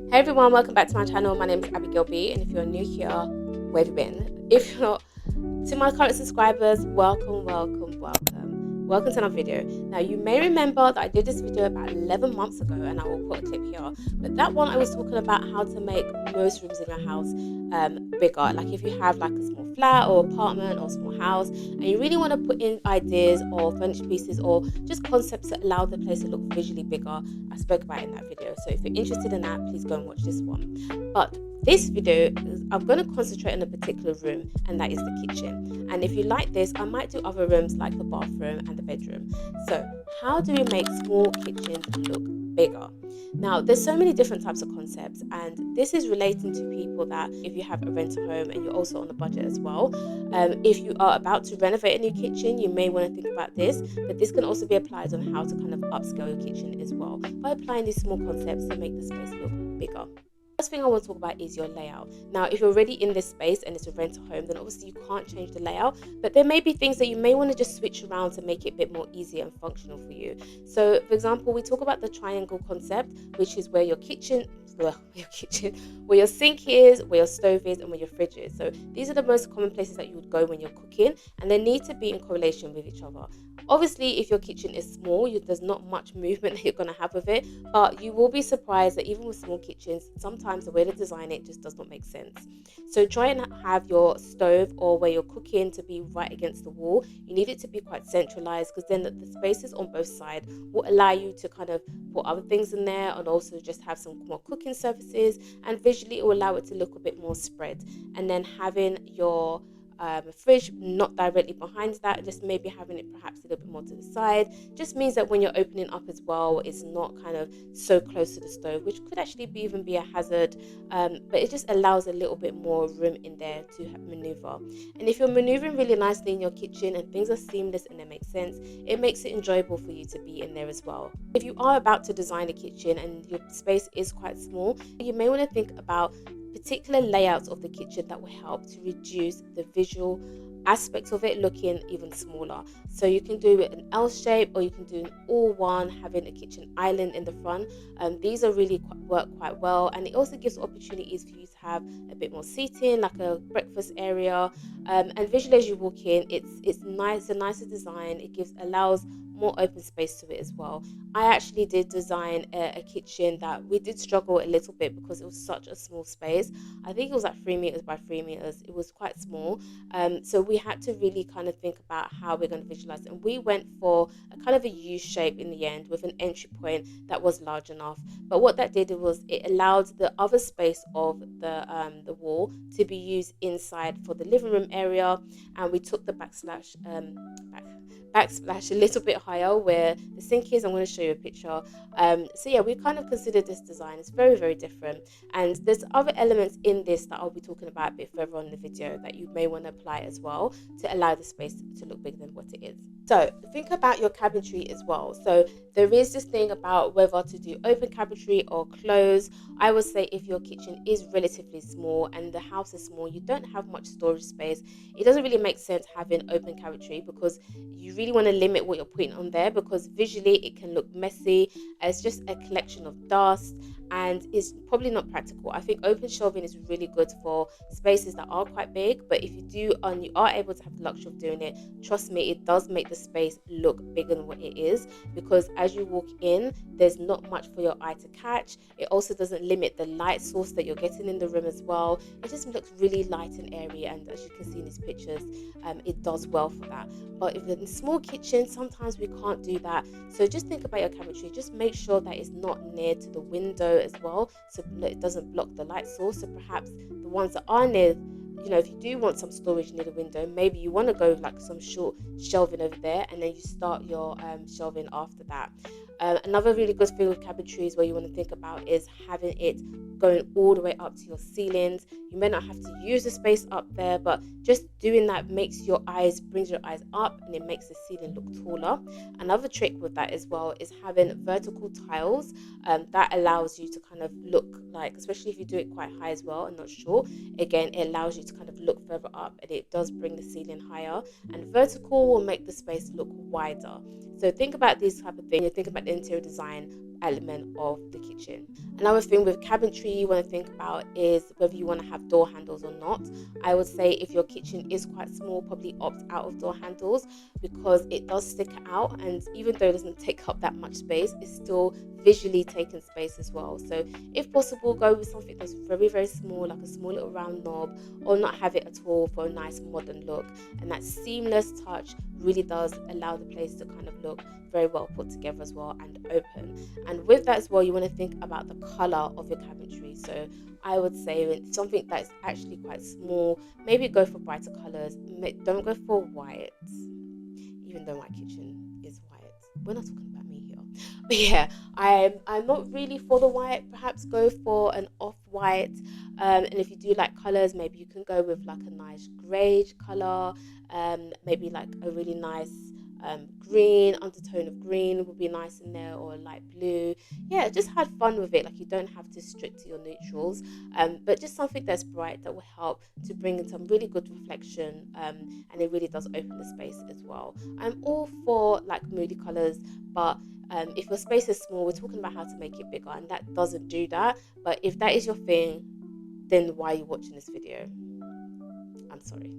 Hey everyone, welcome back to my channel. My name is Abigail B, and if you're new here, where have you been? If you're not, to my current subscribers, welcome to another video. Now you may remember that I did this video about 11 months ago, and I will put a clip here, but that one I was talking about how to make most rooms in your house bigger. Like if you have like a small flat or apartment or small house and you really want to put in ideas or furniture pieces or just concepts that allow the place to look visually bigger, I spoke about it in that video. So if you're interested in that, please go and watch this one. But this video I'm going to concentrate on a particular room, and that is the kitchen. And if you like this, I might do other rooms like the bathroom and the bedroom. So how do we make small kitchens look bigger? Now there's so many different types of concepts, and this is relating to people that if you have a rental home and you're also on a budget as well. If you are about to renovate a new kitchen, you may want to think about this, but this can also be applied on how to kind of upscale your kitchen as well by applying these small concepts to make the space look bigger. First thing I want to talk about is your layout. Now, if you're already in this space and it's a rental home, then obviously you can't change the layout, but there may be things that you may want to just switch around to make it a bit more easier and functional for you. So, for example, we talk about the triangle concept, which is where where your sink is, where your stove is, and where your fridge is. So these are the most common places that you would go when you're cooking, and they need to be in correlation with each other. Obviously, if your kitchen is small, there's not much movement that you're going to have with it, but you will be surprised that even with small kitchens, sometimes the way to design it just does not make sense. So try and have your stove or where you're cooking to be right against the wall. You need it to be quite centralized, because then the spaces on both sides will allow you to kind of put other things in there and also just have some more cooking surfaces, and visually it will allow it to look a bit more spread. And then having your fridge not directly behind that, just maybe having it perhaps a little bit more to the side, just means that when you're opening up as well, it's not kind of so close to the stove, which could actually even be a hazard. But it just allows a little bit more room in there to maneuver. And if you're maneuvering really nicely in your kitchen and things are seamless and they make sense, it makes it enjoyable for you to be in there as well. If you are about to design a kitchen and your space is quite small, you may want to think about particular layouts of the kitchen that will help to reduce the visual aspects of it looking even smaller. So you can do it an L shape, or you can do an all one, having a kitchen island in the front. These are really work quite well, and it also gives opportunities for you to have a bit more seating, like a breakfast area. And visually as you walk in, it's nice, a nicer design. It allows more open space to it as well. I actually did design a kitchen that we did struggle a little bit because it was such a small space. I think it was like 3 meters by 3 meters. It was quite small. So we had to really kind of think about how we're going to visualize it. And we went for a kind of a U shape in the end with an entry point that was large enough. But what that did was it allowed the other space of the wall to be used inside for the living room area. And we took the backsplash a little bit higher where the sink is. I'm going to show you a picture. So yeah, we kind of considered this design. It's very, very different, and there's other elements in this that I'll be talking about a bit further on in the video that you may want to apply as well to allow the space to look bigger than what it is. So think about your cabinetry as well. So there is this thing about whether to do open cabinetry or close. I would say if your kitchen is relatively small and the house is small, you don't have much storage space, it doesn't really make sense having open cabinetry, because you really want to limit what you're putting on there, because visually it can look messy. It's just a collection of dust, and it's probably not practical. I think open shelving is really good for spaces that are quite big, but if you do and you are able to have the luxury of doing it, trust me, it does make the space look bigger than what it is, because as you walk in, there's not much for your eye to catch. It also doesn't limit the light source that you're getting in the room as well. It just looks really light and airy, and as you can see in these pictures, it does well for that. But if you're in a small kitchen, sometimes we can't do that. So just think about your cabinetry. Just make sure that it's not near to the window as well, so it doesn't block the light source. So perhaps the ones that are near, if you do want some storage near the window, maybe you want to go like some short shelving over there, and then you start your shelving after that. Another really good thing with cabinetry is where you want to think about is having it going all the way up to your ceilings. You may not have to use the space up there, but just doing that brings your eyes up, and it makes the ceiling look taller. Another trick with that as well is having vertical tiles. That allows you to kind of look like, especially if you do it quite high as well and not short, again, it allows you to kind of look further up, and it does bring the ceiling higher. And vertical will make the space look wider. So think about these type of things. You think about the interior design element of the kitchen. Another thing with cabinetry you want to think about is whether you want to have door handles or not. I would say if your kitchen is quite small, probably opt out of door handles because it does stick out, and even though it doesn't take up that much space, it's still visually taking space as well. So if possible, go with something that's very, very small, like a small little round knob, or not have it at all for a nice modern look. And that seamless touch really does allow the place to kind of look very well put together as well and open. And with that as well, you want to think about the color of your cabinetry. So I would say something that's actually quite small, maybe go for brighter colors. Don't go for white, even though my kitchen is white. We're not talking about me here. But yeah, I'm not really for the white. Perhaps go for an off-white. And if you do like colors, maybe you can go with like a nice greige color. Maybe like a really nice green, undertone of green would be nice in there, or a light blue. Yeah, just have fun with it. Like, you don't have to stick to your neutrals, but just something that's bright that will help to bring in some really good reflection, and it really does open the space as well. I'm all for like moody colors, but if your space is small, we're talking about how to make it bigger, and that doesn't do that. But if that is your thing, then why are you watching this video? I'm sorry.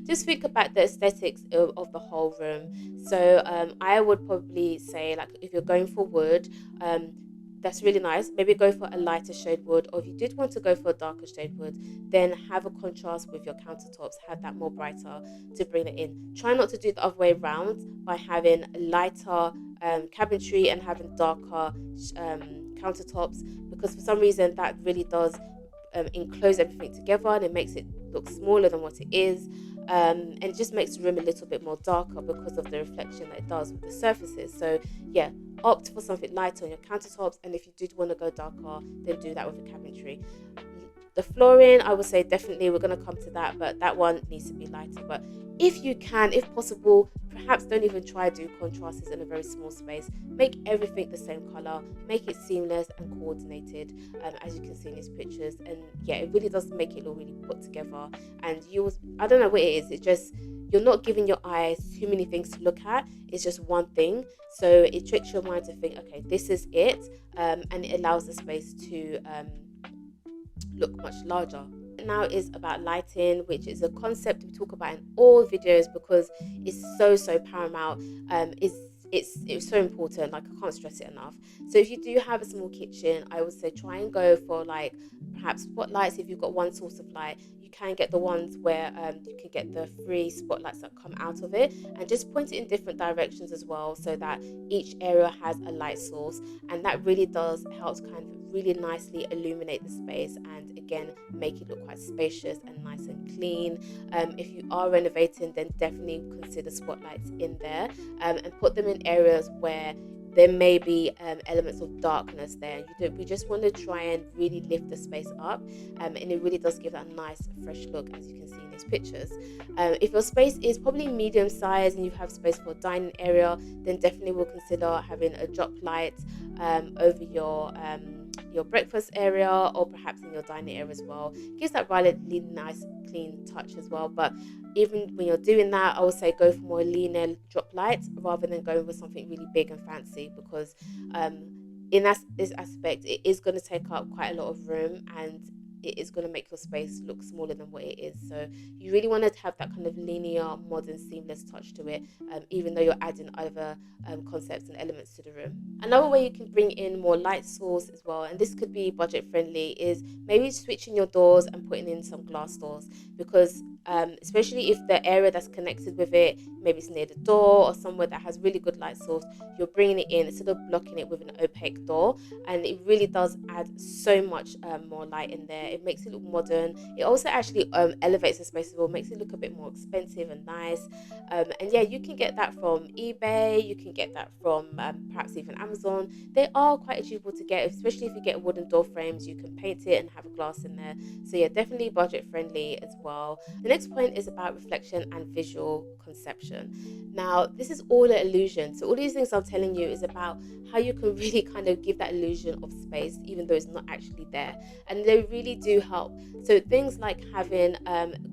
Just think about the aesthetics of the whole room. So I would probably say, like, if you're going for wood, that's really nice. Maybe go for a lighter shade wood, or if you did want to go for a darker shade wood, then have a contrast with your countertops, have that more brighter to bring it in. Try not to do the other way around by having lighter cabinetry and having darker countertops, because for some reason that really does enclose everything together, and it makes it look smaller than what it is, and it just makes the room a little bit more darker because of the reflection that it does with the surfaces. So yeah, opt for something lighter on your countertops, and if you did want to go darker, then do that with the cabinetry. The flooring, I would say definitely, we're going to come to that, but that one needs to be lighter. But if you can, if possible, perhaps don't even try do contrasts in a very small space. Make everything the same color, make it seamless and coordinated, as you can see in these pictures. And yeah, it really does make it look really put together. And I don't know what it is, it's just, you're not giving your eyes too many things to look at. It's just one thing. So it tricks your mind to think, okay, this is it. And it allows the space to look much larger. Now is about lighting, which is a concept we talk about in all videos because it's so paramount. It's so important. Like, I can't stress it enough. So if you do have a small kitchen, I would say try and go for like perhaps spotlights. If you've got one source of light, you can get the ones where you can get the free spotlights that come out of it, and just point it in different directions as well, so that each area has a light source, and that really does help kind of really nicely illuminate the space, and again make it look quite spacious and nice and clean. If you are renovating, then definitely consider spotlights in there, and put them in areas where there may be elements of darkness there. We just want to try and really lift the space up, and it really does give that nice fresh look, as you can see in these pictures. If your space is probably medium size and you have space for a dining area, then definitely we'll consider having a drop light over your breakfast area, or perhaps in your dining area as well. Gives that really nice clean touch as well. But even when you're doing that, I would say go for more linear drop lights rather than going with something really big and fancy, because in this aspect, it is going to take up quite a lot of room, and it is going to make your space look smaller than what it is. So you really want to have that kind of linear, modern, seamless touch to it, even though you're adding other concepts and elements to the room. Another way you can bring in more light source as well, and this could be budget friendly, is maybe switching your doors and putting in some glass doors, because especially if the area that's connected with it, maybe it's near the door or somewhere that has really good light source, you're bringing it in instead of blocking it with an opaque door, and it really does add so much more light in there. It makes it look modern. It also actually elevates the space as well, makes it look a bit more expensive and nice. And yeah, you can get that from eBay, you can get that from perhaps even Amazon. They are quite achievable to get, especially if you get wooden door frames. You can paint it and have a glass in there. So yeah, definitely budget friendly as well. The next point is about reflection and visual conception. Now, this is all an illusion. So all these things I'm telling you is about how you can really kind of give that illusion of space, even though it's not actually there. And they really do help. So things like having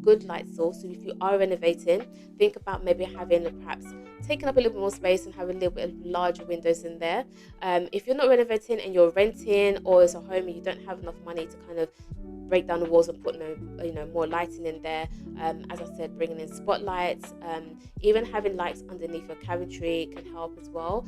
good light source. So if you are renovating, think about maybe having perhaps taking up a little bit more space and having a little bit of larger windows in there. If you're not renovating and you're renting, or it's a home and you don't have enough money to kind of break down the walls and put more lighting in there, as I said, bringing in spotlights, even having lights underneath your cabinetry can help as well,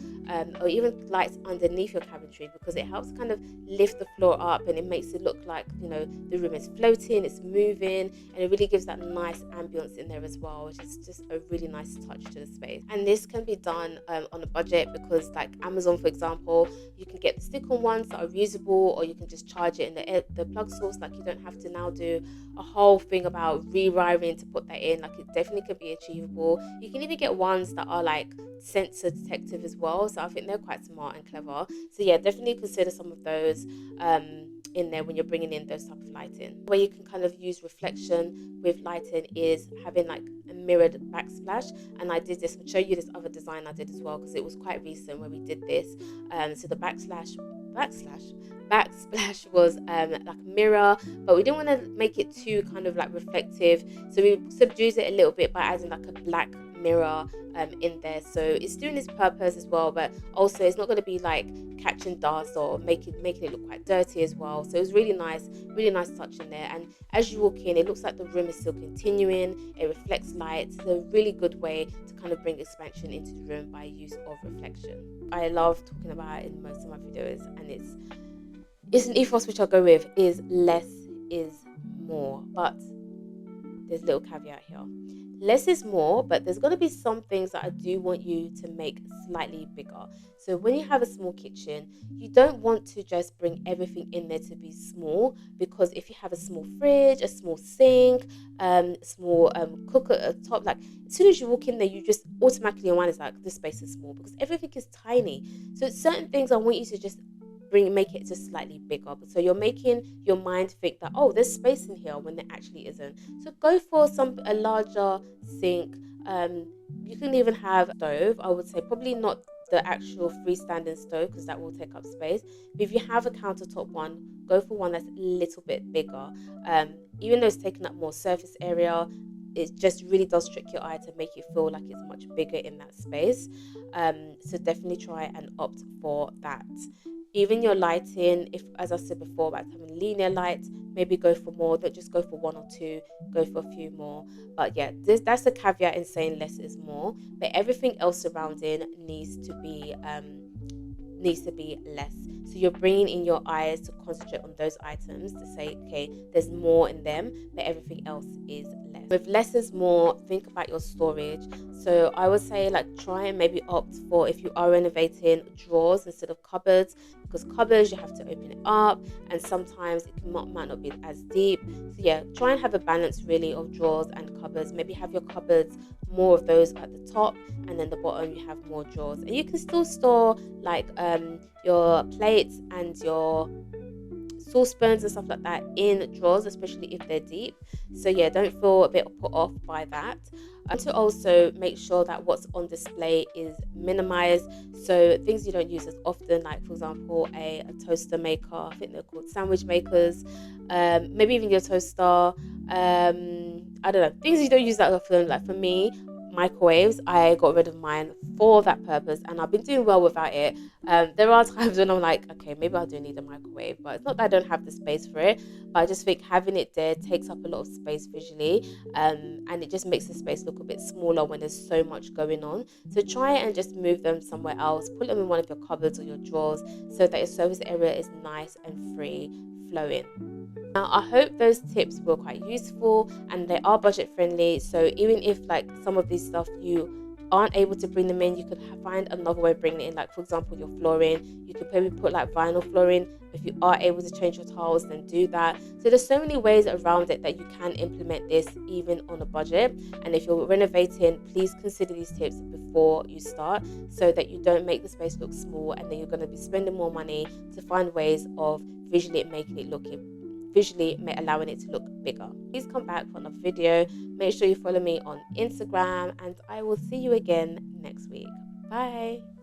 or even lights underneath your cabinetry, because it helps kind of lift the floor up and it makes it look like the room is floating, it's moving, and it really gives that nice ambience in there as well, which is just a really nice touch to the space. And this can be done on a budget, because like Amazon, for example, you can get the stick-on ones that are reusable, or you can just charge it in the plug source. Like, you don't have to now do a whole thing about rewiring to put that in. Like, it definitely could be achievable. You can even get ones that are like sensor detective as well, so I think they're quite smart and clever. So yeah, definitely consider some of those in there when you're bringing in those type of lighting. Where you can kind of use reflection with lighting is having like a mirrored backsplash, and I did this. I'll show you this other design I did as well, because it was quite recent when we did this. So the backsplash was like a mirror, but we didn't want to make it too kind of like reflective, so we subdued it a little bit by adding like a black mirror in there. So it's doing its purpose as well, but also it's not going to be like catching dust or making it look quite dirty as well. So it was really nice touch in there. And as you walk in, it looks like the room is still continuing. It reflects light. It's a really good way to kind of bring expansion into the room by use of reflection. I love talking about it in most of my videos, and it's an ethos which I'll go with, is less is more. But there's a little caveat here. Less is more, but there's going to be some things that I do want you to make slightly bigger. So when you have a small kitchen, you don't want to just bring everything in there to be small, because if you have a small fridge, a small sink, small cooker at the top, like as soon as you walk in there, you just automatically, your mind is like, this space is small, because everything is tiny. So certain things I want you to just make it just slightly bigger, so you're making your mind think that, oh, there's space in here, when there actually isn't. So go for a larger sink. You can even have a stove. I would say probably not the actual freestanding stove, because that will take up space, but if you have a countertop one, go for one that's a little bit bigger. Even though it's taking up more surface area, it just really does trick your eye to make you feel like it's much bigger in that space. So definitely try and opt for that. Even your lighting, if, as I said before, about having linear lights, maybe go for more. Don't just go for one or two, go for a few more. But yeah, that's the caveat in saying less is more. But everything else surrounding needs to be less. So you're bringing in your eyes to concentrate on those items, to say, okay, there's more in them, but everything else is less. With less is more, think about your storage. So I would say, like, try and maybe opt for, if you are renovating, drawers instead of cupboards, because cupboards, you have to open it up, and sometimes it might not be as deep. So yeah, try and have a balance really of drawers and cupboards. Maybe have your cupboards, more of those at the top, and then the bottom you have more drawers. And you can still store like your plates and your saucepans and stuff like that in drawers, especially if they're deep. So yeah, don't feel a bit put off by that. And to also make sure that what's on display is minimized, so things you don't use as often, like for example a toaster maker, I think they're called sandwich makers, maybe even your toaster, I don't know, things you don't use that often. Like for me, microwaves, I got rid of mine for that purpose, and I've been doing well without it. There are times when I'm like, okay, maybe I do need a microwave, but it's not that I don't have the space for it, but I just think having it there takes up a lot of space visually, and it just makes the space look a bit smaller when there's so much going on. So try and just move them somewhere else, put them in one of your cupboards or your drawers, so that your surface area is nice and free flowing. Now, I hope those tips were quite useful, and they are budget friendly. So even if like some of these stuff you aren't able to bring them in, you could find another way of bringing it in. Like for example, your flooring, you could maybe put like vinyl flooring. If you are able to change your tiles, then do that. So there's so many ways around it that you can implement this even on a budget. And if you're renovating, please consider these tips before you start, so that you don't make the space look small, and then you're going to be spending more money to find ways of visually allowing it to look bigger. Please come back for another video. Make sure you follow me on Instagram, and I will see you again next week. Bye.